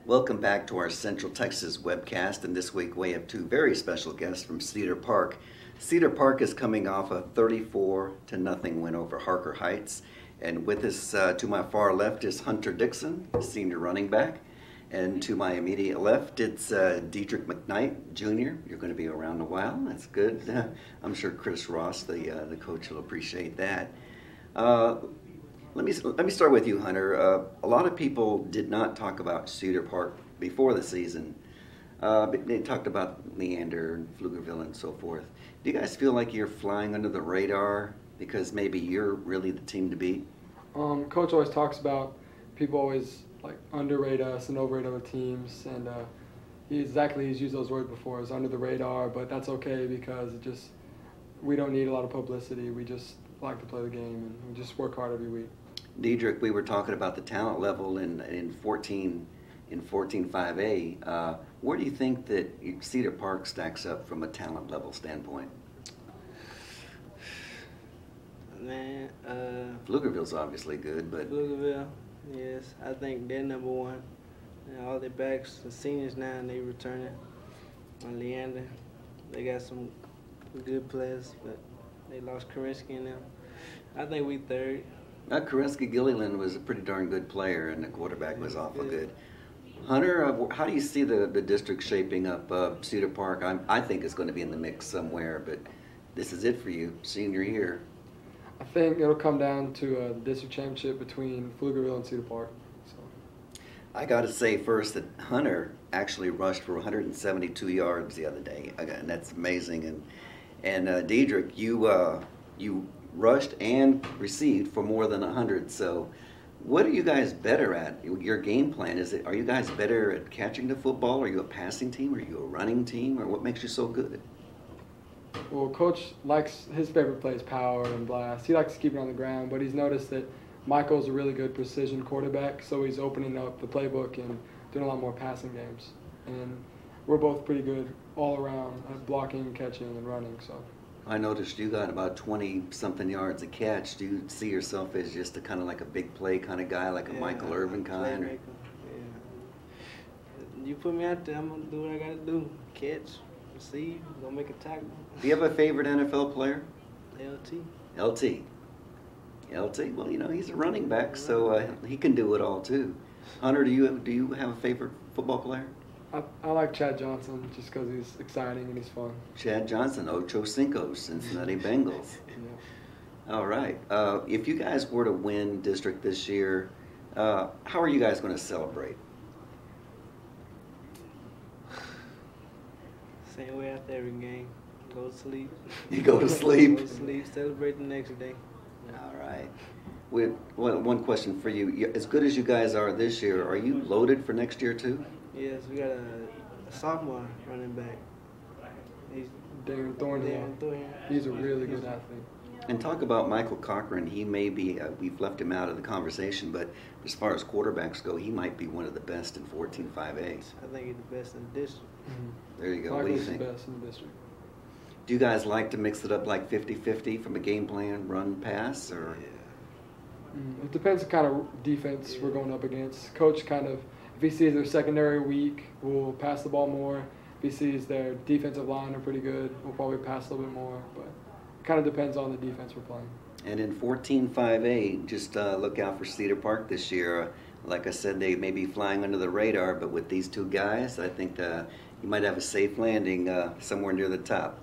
Welcome back to our Central Texas webcast, and this week we have two very special guests from Cedar Park. Cedar Park is coming off a 34-0 win over Harker Heights, and with us to my far left is Hunter Dixon, senior running back, and to my immediate left it's Diedrich McKnight Jr. You're going to be around a while. That's good. I'm sure Chris Ross, the coach, will appreciate that. Let me start with you, Hunter. A lot of people did not talk about Cedar Park before the season. They talked about Leander and Pflugerville and so forth. Do you guys feel like you're flying under the radar because maybe you're really the team to beat? Coach always talks about people always like underrate us and overrate other teams, and he's used those words before. It's under the radar, but that's okay because we don't need a lot of publicity. We just like to play the game and we just work hard every week. Diedrich, we were talking about the talent level in 14-5A. Where do you think that Cedar Park stacks up from a talent level standpoint? Man, Pflugerville's obviously good, but Pflugerville, yes, I think they're number one. And all their backs, the seniors now, and they returning. On Leander, they got some good players, but they lost Karinsky and them. I think we third. Karinsky Gilliland was a pretty darn good player, and the quarterback was awful good. Hunter, how do you see the district shaping up? Cedar Park, I think it's going to be in the mix somewhere, but this is it for you, senior year. I think it'll come down to a district championship between Pflugerville and Cedar Park. So. I got to say first that Hunter actually rushed for 172 yards the other day. Again, that's amazing. And Diedrich, you rushed and received for more than 100. So what are you guys better at? Your game plan, are you guys better at catching the football? Are you a passing team? Are you a running team? Or what makes you so good? Well, Coach likes, his favorite play is power and blast. He likes to keep it on the ground, but he's noticed that Michael's a really good precision quarterback, so he's opening up the playbook and doing a lot more passing games. And we're both pretty good all around at blocking, catching, and running. So. I noticed you got about 20-something yards a catch. Do you see yourself as just a kind of like a big play kind of guy, like a Michael Irvin kind? Yeah. You put me out there, I'm going to do what I got to do. Catch, receive, gonna make a tackle. Do you have a favorite NFL player? LT. LT, well, he's a running back, so he can do it all too. Hunter, do you have a favorite football player? I like Chad Johnson just because he's exciting and he's fun. Chad Johnson, Ocho Cinco, Cincinnati Bengals. Yeah. All right. If you guys were to win district this year, how are you guys going to celebrate? Same way after every game. Go to sleep. You go to sleep? Go to sleep, celebrate the next day. All right. One question for you. As good as you guys are this year, are you loaded for next year too? Yes, we got a sophomore running back. He's Darren Thornhill. He's a really good athlete. And talk about Michael Cochran. He may be, we've left him out of the conversation, but as far as quarterbacks go, he might be one of the best in 14-5A. I think he's the best in the district. Mm-hmm. There you go. Michael's what do you think? The best in the district. Do you guys like to mix it up like 50-50 from a game plan, run, pass, or? It depends on kind of defense we're going up against. Coach kind of, if he sees their secondary weak, we'll pass the ball more. If he sees their defensive line are pretty good, we'll probably pass a little bit more. But it kind of depends on the defense we're playing. And in 14-5A, just look out for Cedar Park this year. Like I said, they may be flying under the radar, but with these two guys, I think you might have a safe landing somewhere near the top.